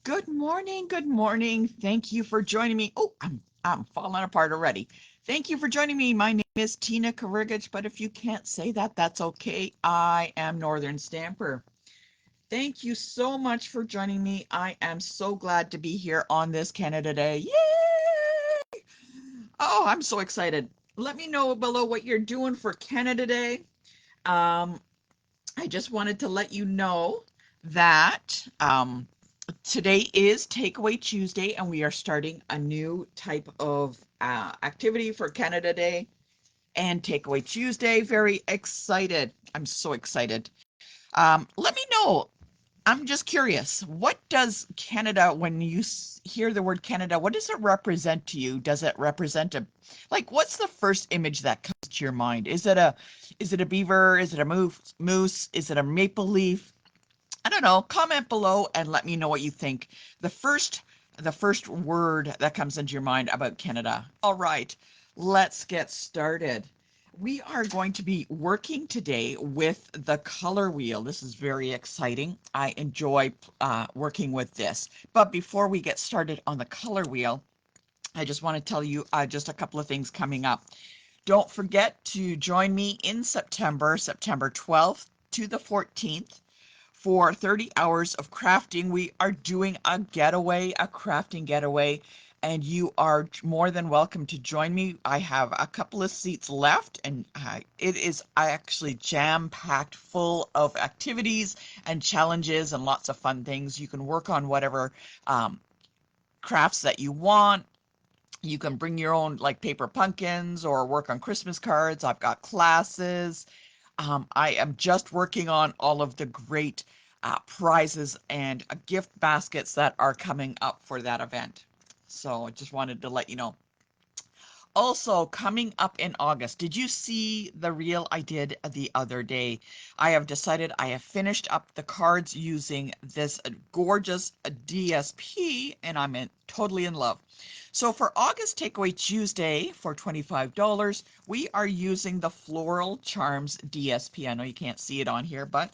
Good morning. Good morning. Thank you for joining me. Oh, I'm falling apart already. Thank you for joining me. My name is Tina Karigich, but if you can't say that, that's okay. I am Northern Stamper. Thank you so much for joining me. I am so glad to be here on this Canada Day. Yay! Oh, I'm so excited. Let me know below what you're doing for Canada Day. Um, I just wanted to let you know that today is Takeaway Tuesday, and we are starting a new type of activity for Canada Day and Takeaway Tuesday. Very excited. I'm so excited. Let me know. I'm just curious. What does Canada, when you hear the word Canada, what does it represent to you? Does it represent like, what's the first image that comes to your mind? Is it a beaver? Is it a moose? Is it a maple leaf? I don't know. Comment below and let me know what you think. The first the first word that comes into your mind about Canada. All right, let's get started. We are going to be working today with the color wheel. This is very exciting. I enjoy working with this. But before we get started on the color wheel, I just want to tell you just a couple of things coming up. Don't forget to join me in September 12th to the 14th for 30 hours of crafting. We are doing a crafting getaway, and you are more than welcome to join me. I have a couple of seats left, and it is actually jam-packed full of activities and challenges and lots of fun things. You can work on whatever crafts that you want. You can bring your own like paper pumpkins or work on Christmas cards. I've got classes. I am just working on all of the great prizes and gift baskets that are coming up for that event. So I just wanted to let you know. Also, coming up in August, did you see the reel I did the other day? I have decided I have finished up the cards using this gorgeous DSP, and totally in love. So for August Takeaway Tuesday for $25, we are using the Floral Charms DSP. I know you can't see it on here, but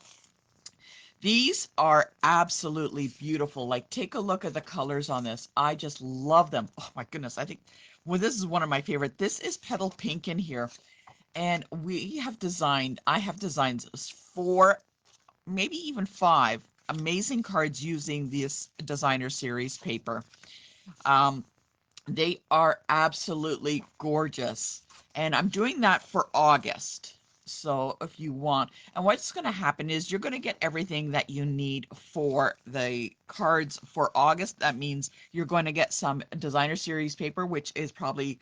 these are absolutely beautiful. Like, take a look at the colors on this. I just love them. Oh my goodness. I think, well, this is one of my favorite. This is Petal Pink in here. And I have designed four, maybe even five amazing cards using this designer series paper. Um, they are absolutely gorgeous. And I'm doing that for August. So if you want, and what's going to happen is you're going to get everything that you need for the cards for August. That means you're going to get some designer series paper, which is probably,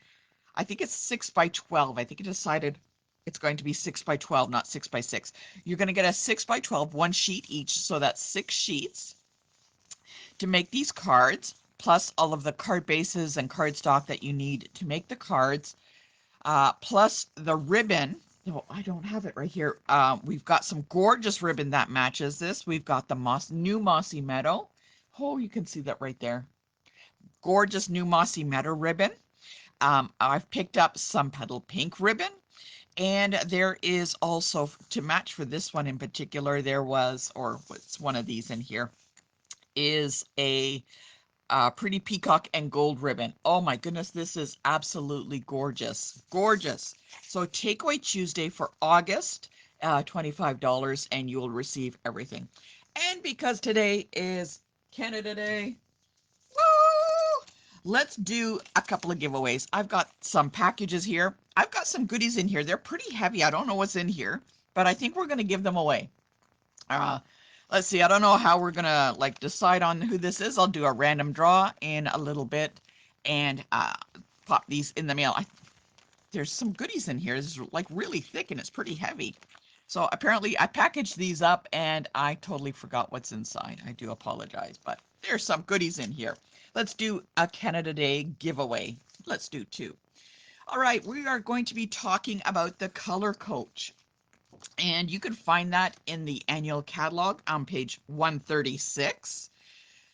I think it's 6 by 12. I think it decided it's going to be 6 by 12, not 6 by 6. You're going to get a 6 by 12, one sheet each. So that's 6 sheets to make these cards, plus all of the card bases and cardstock that you need to make the cards, plus the ribbon. No, I don't have it right here. We've got some gorgeous ribbon that matches this. We've got the new Mossy Meadow. Oh, you can see that right there. Gorgeous new Mossy Meadow ribbon. I've picked up some Petal Pink ribbon. And there is also, to match for this one in particular, there was, or what's one of these in here, is a pretty peacock and gold ribbon. Oh my goodness, this is absolutely gorgeous. Gorgeous. So Takeaway Tuesday for August, $25, and you'll receive everything. And because today is Canada Day, woo! Let's do a couple of giveaways. I've got some packages here. I've got some goodies in here. They're pretty heavy. I don't know what's in here, but I think we're going to give them away. Uh, let's see. I don't know how we're gonna like decide on who this is. I'll do a random draw in a little bit and pop these in the mail. There's some goodies in here. This is like really thick and it's pretty heavy. So apparently I packaged these up and I totally forgot what's inside. I do apologize, but there's some goodies in here. Let's do a Canada Day giveaway. Let's do two. All right, we are going to be talking about the Color Coach. And you can find that in the annual catalog on page 136.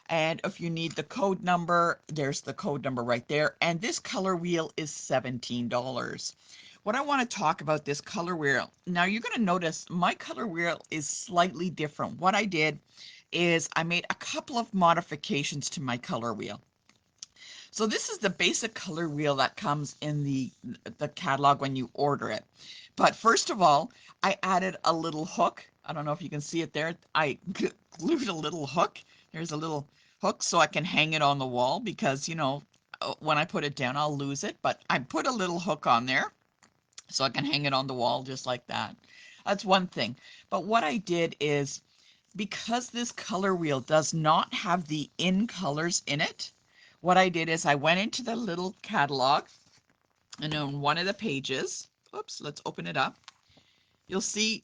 And if you need the code number, there's the code number right there. And this color wheel is $17. What I want to talk about this color wheel. Now you're going to notice my color wheel is slightly different. What I did is I made a couple of modifications to my color wheel. So this is the basic color wheel that comes in the catalog when you order it. But first of all, I added a little hook. I don't know if you can see it there. I glued a little hook. There's a little hook so I can hang it on the wall because, you know, when I put it down, I'll lose it. But I put a little hook on there so I can hang it on the wall just like that. That's one thing. But what I did is, because this color wheel does not have the in colors in it, what I did is I went into the little catalog, and on one of the pages, oops, let's open it up. You'll see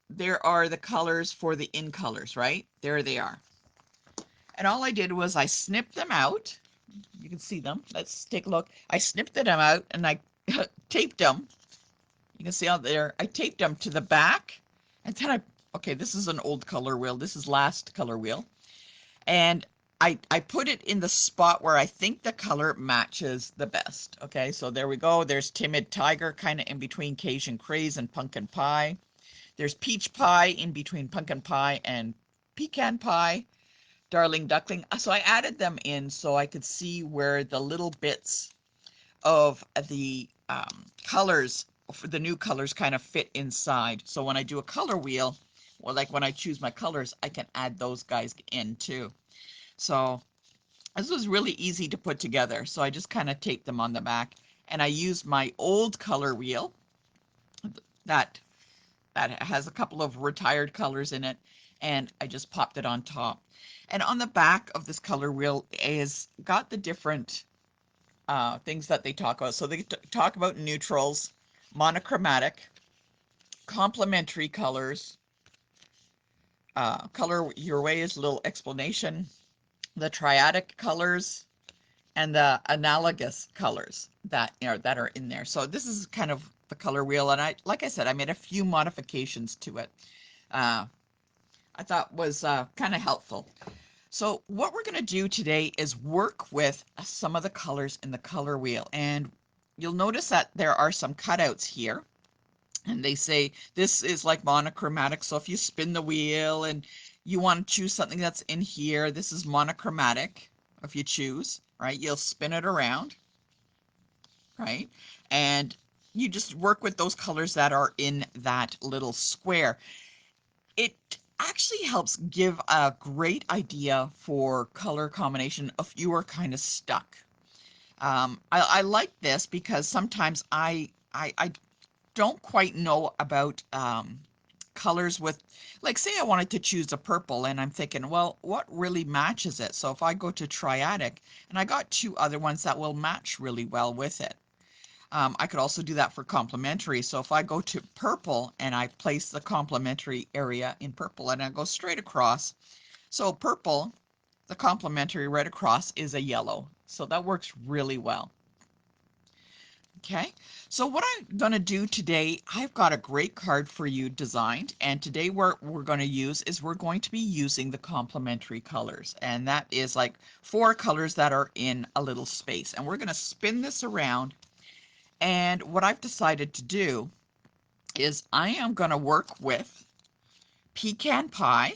there are the colors for the in colors, right? There they are. And all I did was I snipped them out. You can see them. Let's take a look. I snipped them out and I taped them. You can see out there, I taped them to the back, and then okay, this is an old color wheel. This is last color wheel. And I put it in the spot where I think the color matches the best. Okay, so there we go. There's Timid Tiger kind of in between Cajun Craze and Pumpkin Pie. There's Peach Pie in between Pumpkin Pie and Pecan Pie. Darling Duckling. So I added them in so I could see where the little bits of the colors, for the new colors, kind of fit inside. So when I do a color wheel, or like when I choose my colors, I can add those guys in too. So this was really easy to put together. So I just kind of taped them on the back, and I used my old color wheel that has a couple of retired colors in it, and I just popped it on top. And on the back of this color wheel is got the different things that they talk about. So they talk about neutrals, monochromatic, complementary colors, color your way is a little explanation, the triadic colors, and the analogous colors that are in there. So this is kind of the color wheel, and like I said, I made a few modifications to it. I thought was kind of helpful. So what we're going to do today is work with some of the colors in the color wheel, and you'll notice that there are some cutouts here, and they say this is like monochromatic. So if you spin the wheel and you want to choose something that's in here, this is monochromatic. If you choose, right, you'll spin it around, right, and you just work with those colors that are in that little square. It actually helps give a great idea for color combination if you are kind of stuck. I like this because sometimes I don't quite know about colors with, like, say I wanted to choose a purple and I'm thinking, well, what really matches it? So if I go to triadic, and I got two other ones that will match really well with it. I could also do that for complementary. So if I go to purple and I place the complementary area in purple and I go straight across. So purple, the complementary right across is a yellow. So that works really well. Okay, so what I'm going to do today, I've got a great card for you designed, and today what we're going to use is we're going to be using the complementary colors, and that is like 4 colors that are in a little space, and we're going to spin this around. And what I've decided to do is I am going to work with Pecan Pie.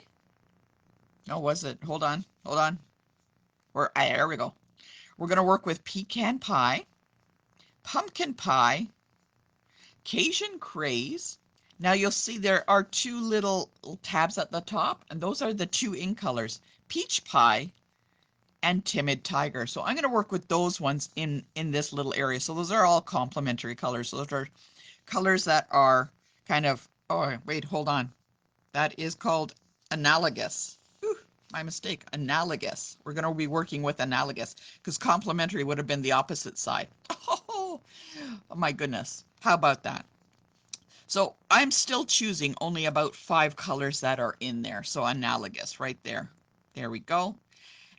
No, was it? Hold on. There we go. We're going to work with Pecan Pie, Pumpkin Pie, Cajun Craze. Now you'll see there are 2 little tabs at the top, and those are the 2 in colors, Peach Pie and Timid Tiger. So I'm going to work with those ones in this little area. So those are all complementary colors. So those are colors that are kind of, oh, wait, hold on. That is called analogous. Whew, my mistake, analogous. We're going to be working with analogous because complementary would have been the opposite side. Oh my goodness. How about that? So I'm still choosing only about 5 colors that are in there. So analogous right there. There we go.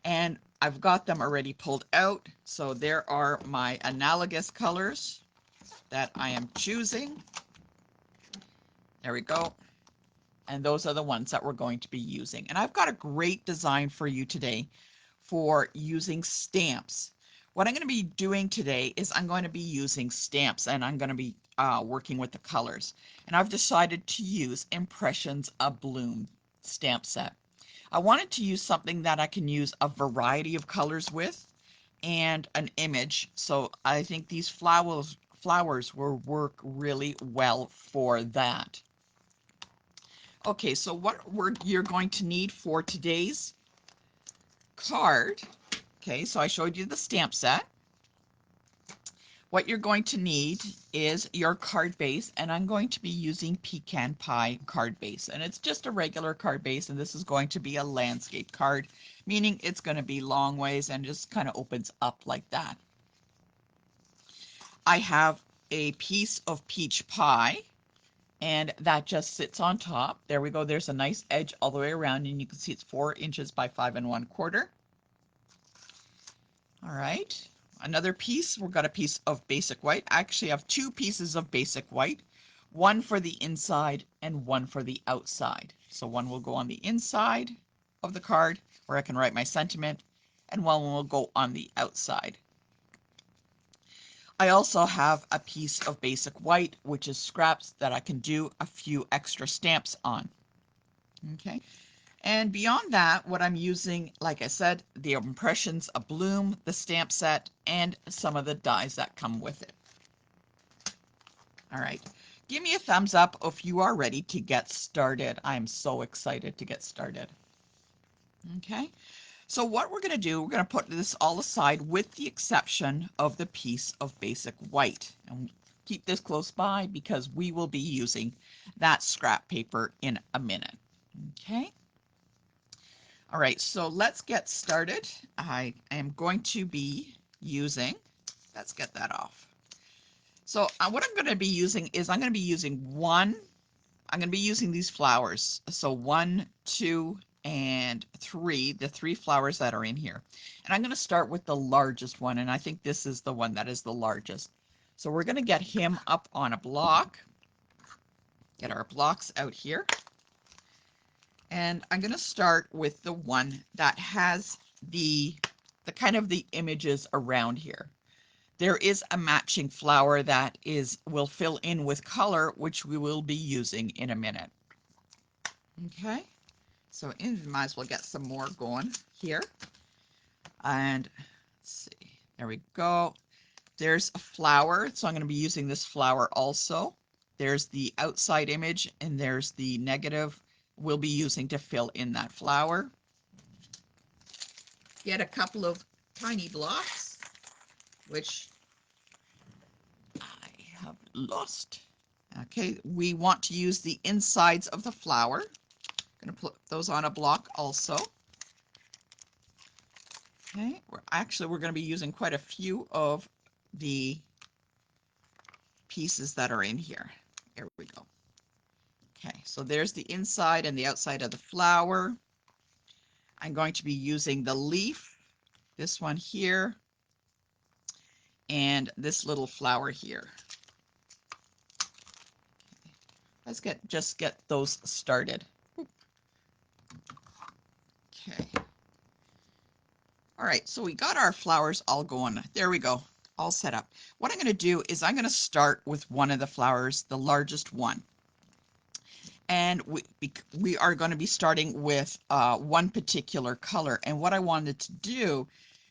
And I've got them already pulled out. So there are my analogous colors that I am choosing. There we go. And those are the ones that we're going to be using. And I've got a great design for you today for using stamps. What I'm going to be doing today is I'm going to be using stamps, and I'm going to be working with the colors. And I've decided to use Impressions of Bloom stamp set. I wanted to use something that I can use a variety of colors with and an image. So I think these flowers will work really well for that. Okay, so what you're going to need for today's card. Okay, so I showed you the stamp set. What you're going to need is your card base, and I'm going to be using Pecan Pie card base, and it's just a regular card base, and this is going to be a landscape card, meaning it's going to be long ways and just kind of opens up like that. I have a piece of peach pie, and that just sits on top. There we go. There's a nice edge all the way around, and you can see it's 4 inches by 5 1/4. All right. Another piece, we've got a piece of basic white. I actually have 2 pieces of basic white, one for the inside and one for the outside. So one will go on the inside of the card where I can write my sentiment, and one will go on the outside. I also have a piece of basic white, which is scraps that I can do a few extra stamps on. Okay. And beyond that, what I'm using, like I said, the Impressions of Bloom, the stamp set, and some of the dies that come with it. All right, give me a thumbs up if you are ready to get started. I'm so excited to get started. Okay, so what we're going to do, we're going to put this all aside with the exception of the piece of basic white. And keep this close by because we will be using that scrap paper in a minute. Okay. All right, so let's get started. I am going to be using, let's get that off. So what I'm going to be using is I'm going to be using these flowers. So 1, 2, and 3, the 3 flowers that are in here. And I'm going to start with the largest one, and I think this is the one that is the largest. So we're going to get him up on a block, get our blocks out here. And I'm going to start with the one that has the kind of the images around here. There is a matching flower that will fill in with color, which we will be using in a minute. Okay, so might as well get some more going here. And let's see, there we go. There's a flower, so I'm going to be using this flower also. There's the outside image, and there's the negative we'll be using to fill in that flower. Get a couple of tiny blocks, which I have lost. Okay, we want to use the insides of the flower. I'm going to put those on a block also. Okay, we're going to be using quite a few of the pieces that are in here. Here we go. Okay, so there's the inside and the outside of the flower. I'm going to be using the leaf, this one here, and this little flower here. Let's just get those started. Okay. All right, so we got our flowers all going. There we go, all set up. What I'm going to do is I'm going to start with one of the flowers, the largest one. And we are going to be starting with one particular color. And what I wanted to do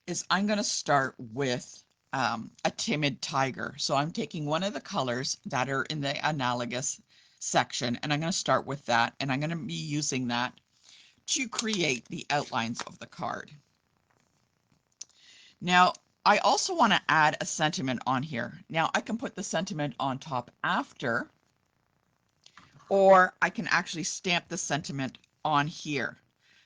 is I'm going to start with a timid tiger. So I'm taking one of the colors that are in the analogous section, and I'm going to start with that. And I'm going to be using that to create the outlines of the card. Now, I also want to add a sentiment on here. Now, I can put the sentiment on top after, or I can actually stamp the sentiment on here.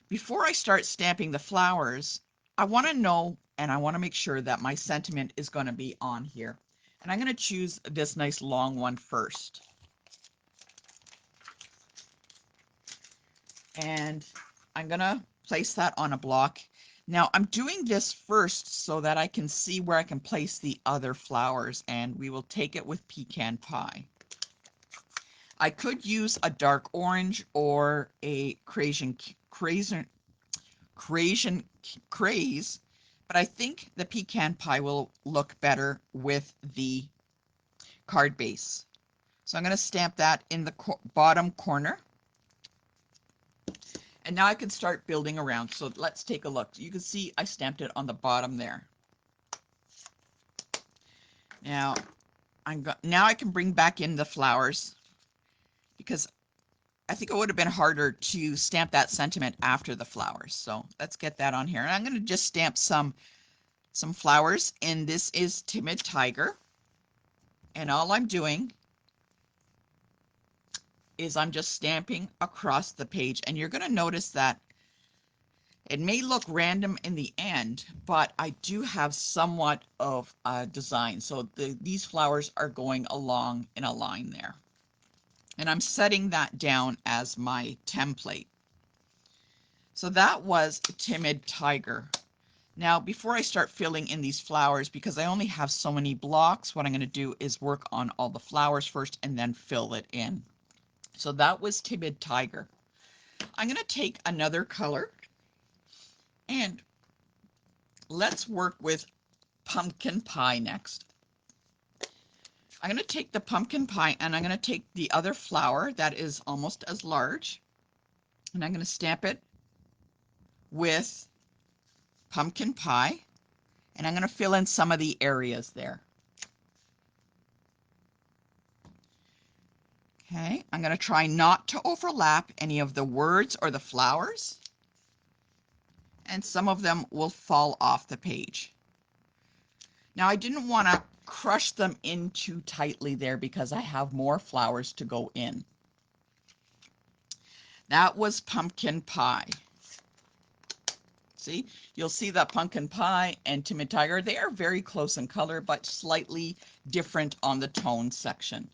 Before I start stamping the flowers, I want to know and I want to make sure that my sentiment is going to be on here. And I'm going to choose this nice long one first. And I'm going to place that on a block. Now I'm doing this first so that I can see where I can place the other flowers, and we will take it with Pecan Pie. I could use a dark orange or a craze, but I think the Pecan Pie will look better with the card base. So I'm going to stamp that in the bottom corner. And now I can start building around. So let's take a look. You can see I stamped it on the bottom there. Now now I can bring back in the flowers, because I think it would have been harder to stamp that sentiment after the flowers. So let's get that on here. And I'm going to just stamp some flowers. And this is Timid Tiger. And all I'm doing is I'm just stamping across the page. And you're going to notice that it may look random in the end, but I do have somewhat of a design. So these flowers are going along in a line there. And I'm setting that down as my template. So that was Timid Tiger. Now, before I start filling in these flowers, because I only have so many blocks, what I'm going to do is work on all the flowers first and then fill it in. So that was Timid Tiger. I'm going to take another color and let's work with Pumpkin Pie next. I'm going to take the pumpkin pie and I'm going to take the other flower that is almost as large, and I'm going to stamp it with pumpkin pie, and I'm going to fill in some of the areas there. Okay, I'm going to try not to overlap any of the words or the flowers, and some of them will fall off the page. Now, I didn't want to crush them in too tightly there because I have more flowers to go in. That was pumpkin pie. See, you'll see that pumpkin pie and Timid Tiger, they are very close in color, but slightly different on the tone section.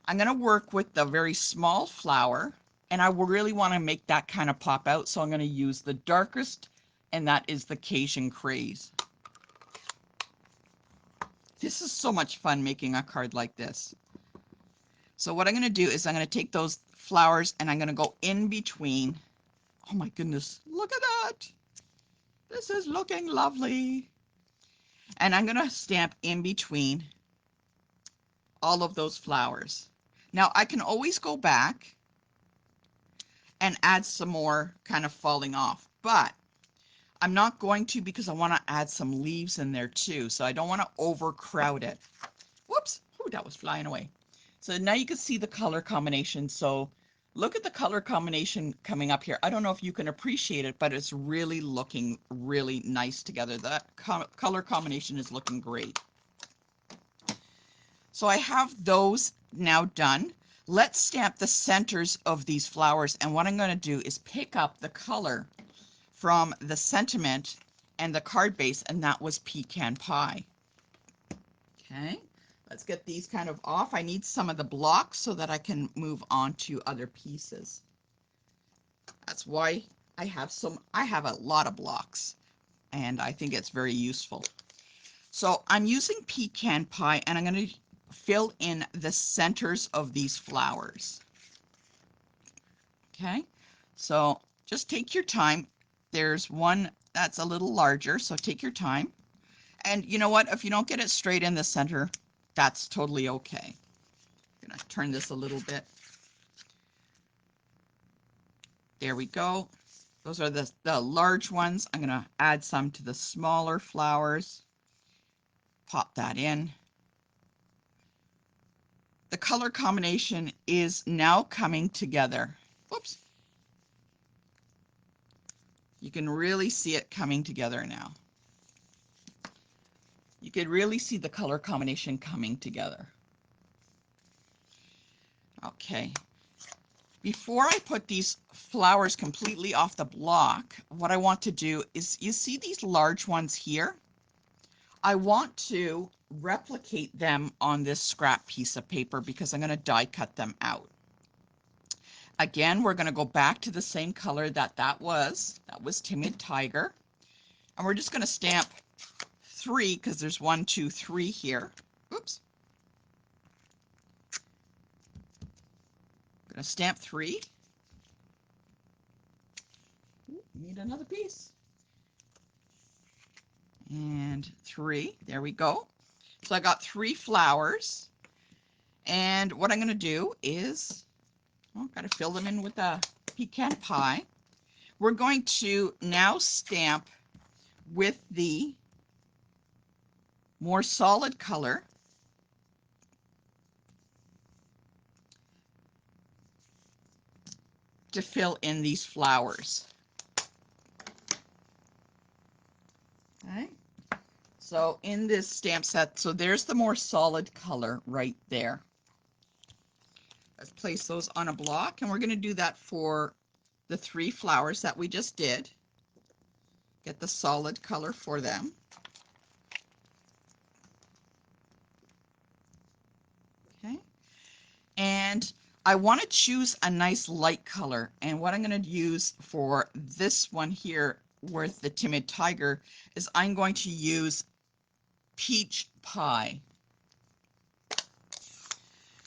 I'm going to work with the very small flower, and I really want to make that kind of pop out. So I'm going to use the darkest, and that is the Cajun Craze. This is so much fun making a card like this. So what I'm going to do is I'm going to take those flowers and I'm going to go in between. Oh my goodness, look at that. This is looking lovely. And I'm going to stamp in between all of those flowers. Now I can always go back and add some more kind of falling off, but I'm not going to because I want to add some leaves in there too. So I don't want to overcrowd it. Whoops, ooh, that was flying away. So now you can see the color combination. So look at the color combination coming up here. I don't know if you can appreciate it, but it's really looking really nice together. That color combination is looking great. So I have those now done. Let's stamp the centers of these flowers. And what I'm going to do is pick up the color from the sentiment and the card base, and that was Pecan Pie. Okay. Let's get these kind of off. I need some of the blocks so that I can move on to other pieces. That's why I have a lot of blocks, and I think it's very useful. So I'm using Pecan Pie, and I'm going to fill in the centers of these flowers. Okay, so just take your time. There's one that's a little larger, so take your time. And you know what? If you don't get it straight in the center, that's totally okay. I'm going to turn this a little bit. There we go. Those are the large ones. I'm going to add some to the smaller flowers. Pop that in. The color combination is now coming together. Whoops. You can really see it coming together now. You can really see the color combination coming together. Okay. Before I put these flowers completely off the block, what I want to do is, you see these large ones here? I want to replicate them on this scrap piece of paper because I'm going to die cut them out. Again, we're going to go back to the same color that was Timid Tiger. And we're just going to stamp 3 because there's 1, 2, 3 here. Oops. I'm going to stamp 3. Need another piece. And 3. There we go. So I got 3 flowers. And what I'm going to do is, got to fill them in with a pecan pie. We're going to now stamp with the more solid color. To fill in these flowers. Okay. So in this stamp set, so there's the more solid color right there. Let's place those on a block, and we're going to do that for the 3 flowers that we just did. Get the solid color for them. Okay. And I want to choose a nice light color, and what I'm going to use for this one here with the Timid Tiger is I'm going to use Peach Pie.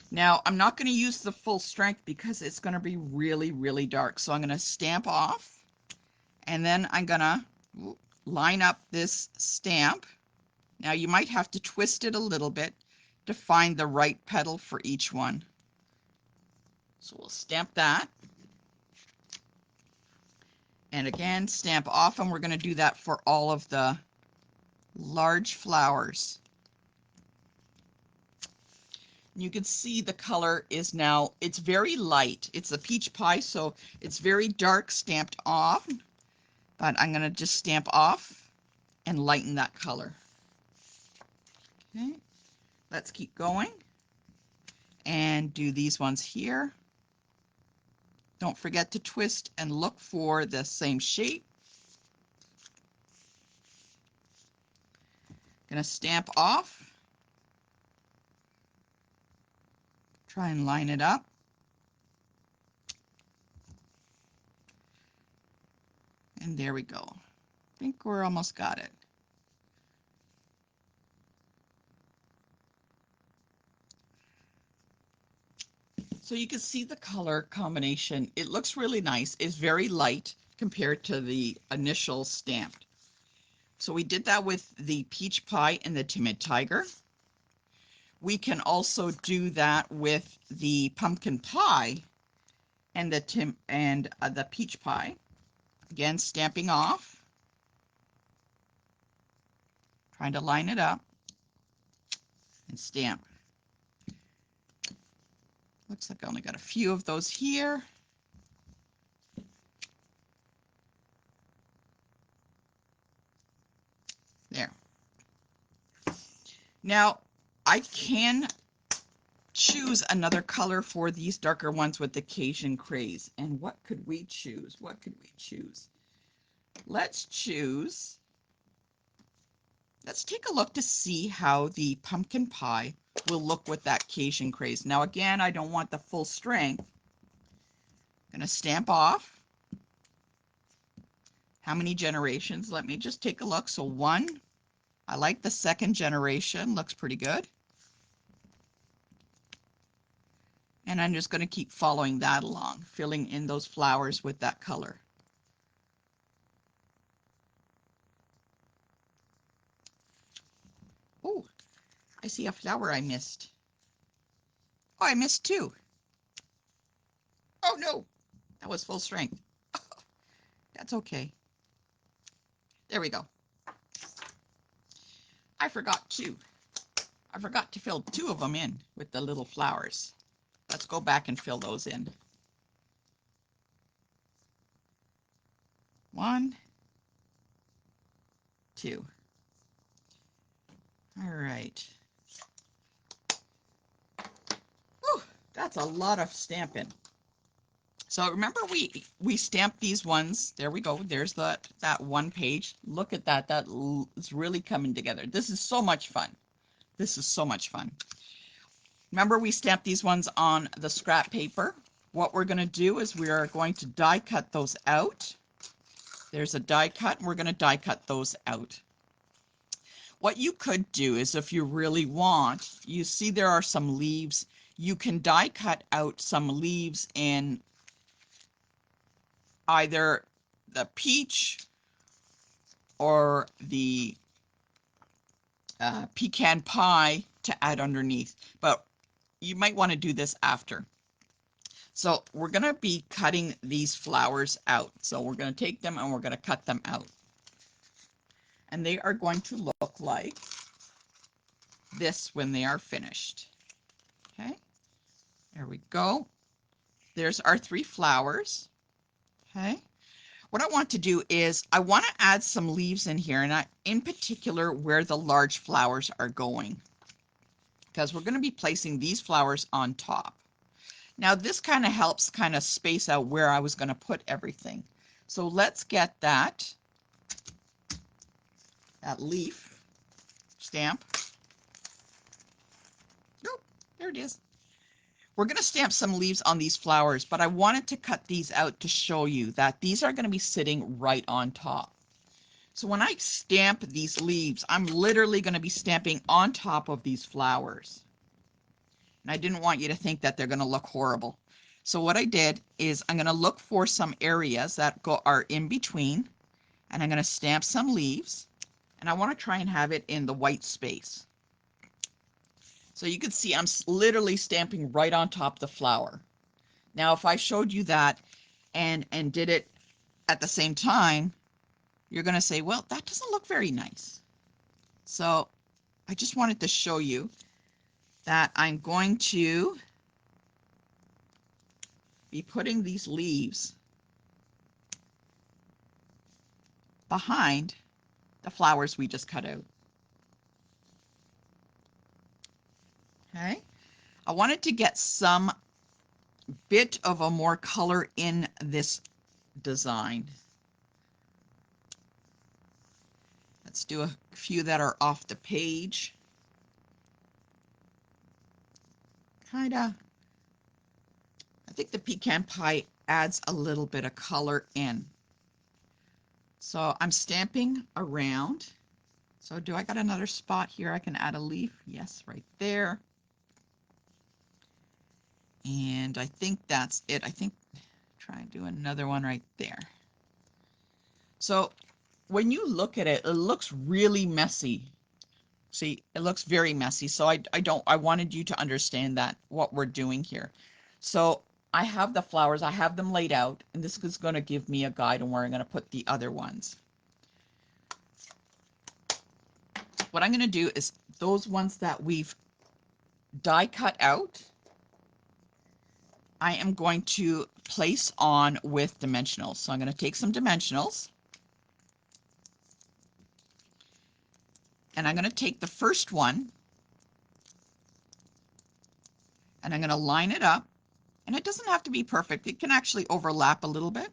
Now, I'm not going to use the full strength because it's going to be really, really dark. So I'm going to stamp off, and then I'm going to line up this stamp. Now, you might have to twist it a little bit to find the right petal for each one. So we'll stamp that. And again, stamp off, and we're going to do that for all of the large flowers. You can see the color is now, it's very light. It's a peach pie, so it's very dark stamped off, but I'm going to just stamp off and lighten that color. Okay, let's keep going and do these ones here. Don't forget to twist and look for the same shape. Going to stamp off. Try and line it up. And there we go. I think we're almost got it. So you can see the color combination. It looks really nice. It's very light compared to the initial stamped. So we did that with the Peach Pie and the Timid Tiger. We can also do that with the Pumpkin Pie and the Peach Pie. Again, stamping off, trying to line it up, and stamp. Looks like I only got a few of those here. There. Now, I can choose another color for these darker ones with the Cajun Craze. And what could we choose? What could we choose? Let's take a look to see how the Pumpkin Pie will look with that Cajun Craze. Now again, I don't want the full strength. I'm going to stamp off. How many generations? Let me just take a look. So 1. I like the 2nd generation. Looks pretty good. And I'm just going to keep following that along, filling in those flowers with that color. Oh, I see a flower I missed. Oh, I missed 2. Oh no, that was full strength. That's okay. There we go. I forgot 2. I forgot to fill 2 of them in with the little flowers. Let's go back and fill those in. 1, 2. All right. Whew, that's a lot of stamping. So remember we stamped these ones. There we go. There's that one page. Look at that. That is really coming together. This is so much fun. This is so much fun. Remember we stamped these ones on the scrap paper. What we're going to do is we are going to die cut those out. There's a die cut, and we're going to die cut those out. What you could do is, if you really want, you see there are some leaves. You can die cut out some leaves in either the peach or the pecan pie to add underneath, but you might want to do this after. So we're going to be cutting these flowers out. So we're going to take them and we're going to cut them out. And they are going to look like this when they are finished. Okay, there we go. There's our 3 flowers. Okay, what I want to do is I want to add some leaves in here, and in particular where the large flowers are going, because we're going to be placing these flowers on top. Now this kind of helps kind of space out where I was going to put everything. So let's get that leaf stamp. Oh, there it is. We're going to stamp some leaves on these flowers, but I wanted to cut these out to show you that these are going to be sitting right on top. So when I stamp these leaves, I'm literally going to be stamping on top of these flowers. And I didn't want you to think that they're going to look horrible. So what I did is I'm going to look for some areas that are in between, and I'm going to stamp some leaves, and I want to try and have it in the white space. So you can see I'm literally stamping right on top of the flower. Now if I showed you that and did it at the same time, you're going to say, well, that doesn't look very nice. So I just wanted to show you that I'm going to be putting these leaves behind the flowers we just cut out. Okay, I wanted to get some bit of a more color in this design. Let's do a few that are off the page. Kinda, I think the pecan pie adds a little bit of color in. So I'm stamping around. So do I got another spot here I can add a leaf? Yes, right there. And I think that's it. I think try and do another one right there. So when you look at it, it looks really messy. See, it looks very messy. So I wanted you to understand that what we're doing here. So I have the flowers, I have them laid out, and this is going to give me a guide on where I'm going to put the other ones. What I'm going to do is those ones that we've die cut out, I am going to place on with dimensionals. So I'm going to take some dimensionals, and I'm going to take the first one and I'm going to line it up, and it doesn't have to be perfect. It can actually overlap a little bit.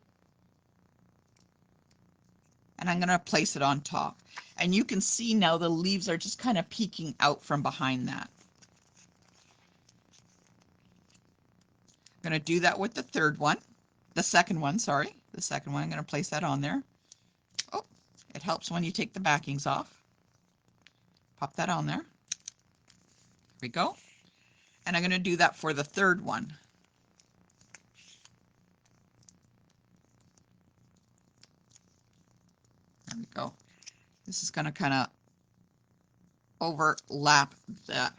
And I'm going to place it on top. And you can see now the leaves are just kind of peeking out from behind that. I'm going to do that with the third one. The second one, sorry. The second one, I'm going to place that on there. Oh, it helps when you take the backings off. Pop that on there. There we go. And I'm going to do that for the third one. There we go. This is going to kind of overlap that.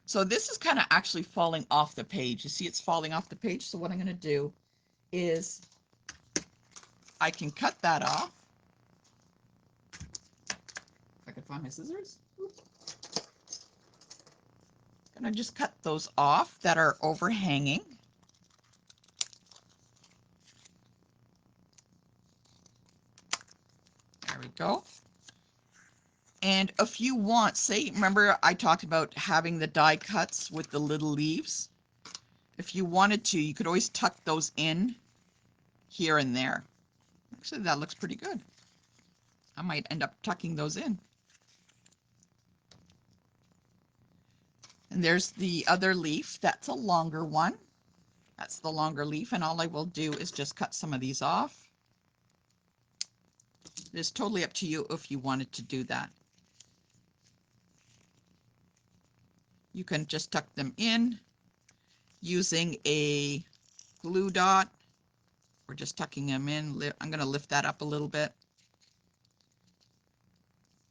So this is kind of actually falling off the page. You see it's falling off the page. So what I'm going to do is I can cut that off. If I can find my scissors. Gonna just cut those off that are overhanging. There we go. And if you want, say, remember I talked about having the die cuts with the little leaves? If you wanted to, you could always tuck those in here and there. Actually, that looks pretty good. I might end up tucking those in. And there's the other leaf. That's a longer one. That's the longer leaf, and all I will do is just cut some of these off. It's totally up to you if you wanted to do that. You can just tuck them in using a glue dot. We're just tucking them in. I'm going to lift that up a little bit.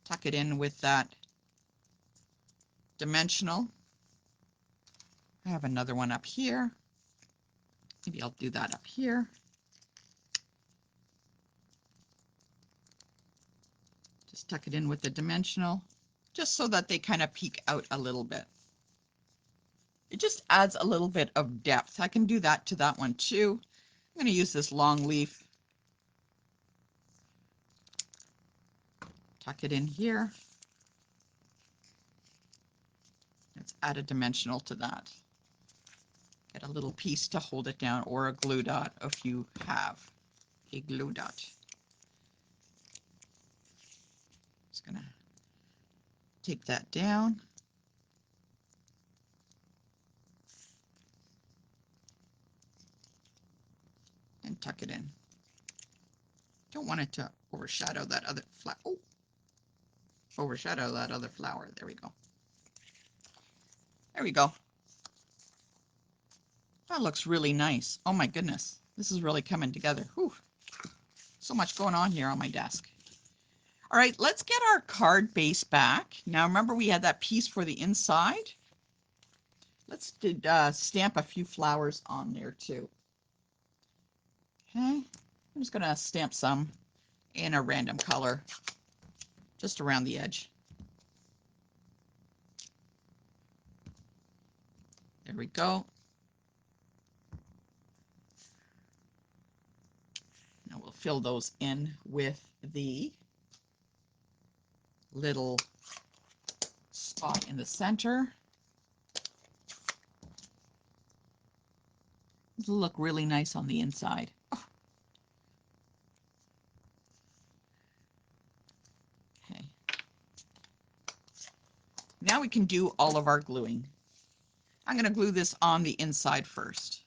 Tuck it in with that dimensional. I have another one up here. Maybe I'll do that up here. Just tuck it in with the dimensional, just so that they kind of peek out a little bit. It just adds a little bit of depth. I can do that to that one too. I'm going to use this long leaf. Tuck it in here. Let's add a dimensional to that. Get a little piece to hold it down, or a glue dot if you have a glue dot. Just going to take that down. And tuck it in. Don't want it to overshadow that other flower. Oh, overshadow that other flower. There we go. There we go. That looks really nice. Oh my goodness. This is really coming together. Whew. So much going on here on my desk. All right, let's get our card base back. Now remember we had that piece for the inside. Let's stamp a few flowers on there too. Okay, I'm just going to stamp some in a random color just around the edge. There we go. Now we'll fill those in with the little spot in the center. It'll look really nice on the inside. Oh. Okay. Now we can do all of our gluing. I'm going to glue this on the inside first.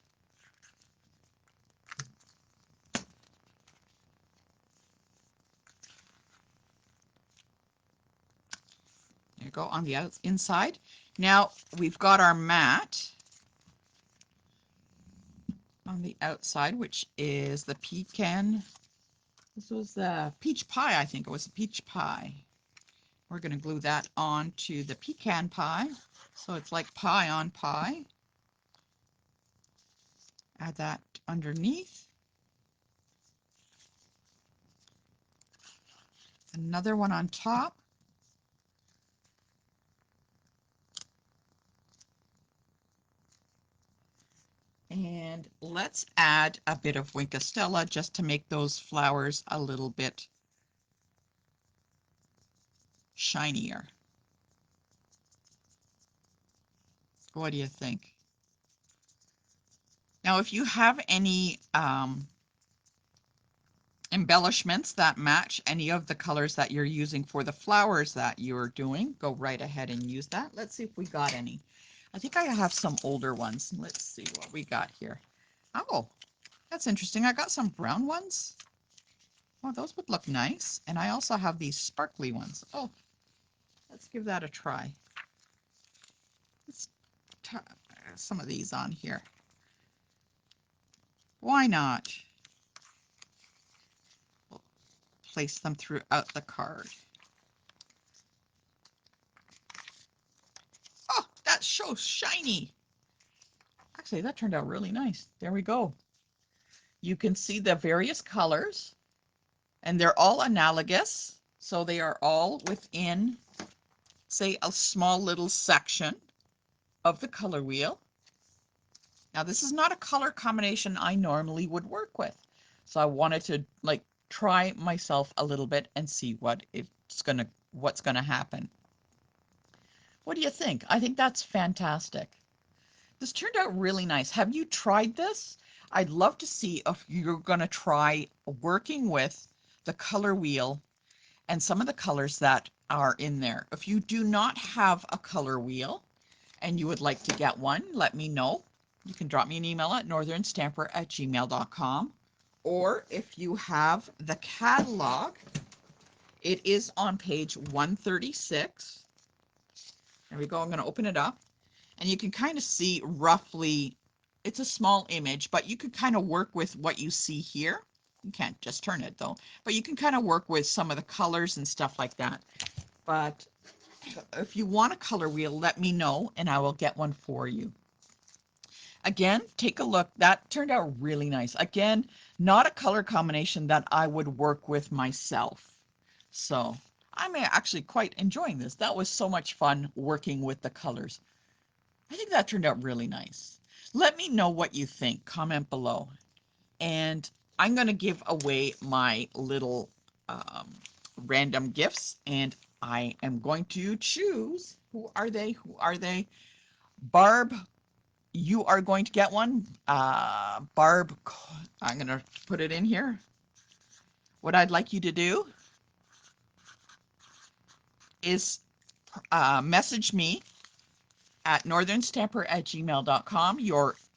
There you go, on the inside. Now we've got our mat on the outside, which is the pecan. This was the peach pie, I think it was a peach pie. We're going to glue that onto the pecan pie. So it's like pie on pie. Add that underneath. Another one on top. And let's add a bit of Wink of Stella just to make those flowers a little bit shinier. What do you think? Now, if you have any embellishments that match any of the colors that you're using for the flowers that you're doing, go right ahead and use that. Let's see if we got any. I think I have some older ones. Let's see what we got here. Oh, that's interesting. I got some brown ones. Oh, those would look nice. And I also have these sparkly ones. Oh, let's give that a try. Let's try some of these on here. Why not? We'll place them throughout the card. Oh, that's so shiny. Actually, that turned out really nice. There we go. You can see the various colors, and they're all analogous. So they are all within, say, a small little section of the color wheel. Now, this is not a color combination I normally would work with. So I wanted to like try myself a little bit and see what's gonna happen. What do you think? I think that's fantastic. This turned out really nice. Have you tried this? I'd love to see if you're going to try working with the color wheel and some of the colors that are in there. If you do not have a color wheel and you would like to get one, let me know. You can drop me an email at northernstamper@gmail.com. Or if you have the catalog, it is on page 136. There we go. I'm going to open it up. And you can kind of see roughly, it's a small image, but you could kind of work with what you see here. You can't just turn it though, but you can kind of work with some of the colors and stuff like that. But if you want a color wheel, let me know and I will get one for you. Again, take a look. That turned out really nice. Again, not a color combination that I would work with myself. So I'm actually quite enjoying this. That was so much fun working with the colors. I think that turned out really nice. Let me know what you think. Comment below. And I'm going to give away my little random gifts. And I am going to choose. Who are they? Who are they? Barb, you are going to get one. Barb, I'm going to put it in here. What I'd like you to do is message me at northernstamper@gmail.com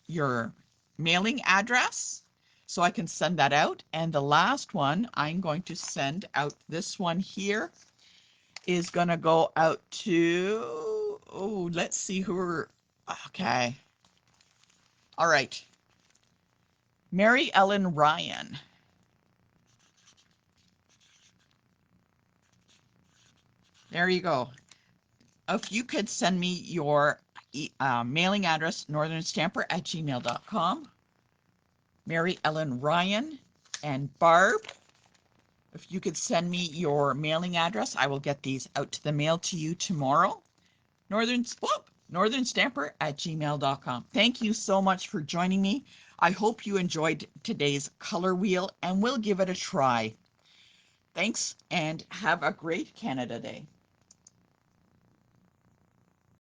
your mailing address so I can send that out. And the last one I'm going to send out, this one here, is going to go out to, oh, let's see who are, okay. All right. Mary Ellen Ryan. There you go. If you could send me your mailing address, northernstamper@gmail.com. Mary Ellen Ryan and Barb, if you could send me your mailing address, I will get these out to the mail to you tomorrow. northernstamper@gmail.com. Thank you so much for joining me. I hope you enjoyed today's color wheel and we'll give it a try. Thanks and have a great Canada Day.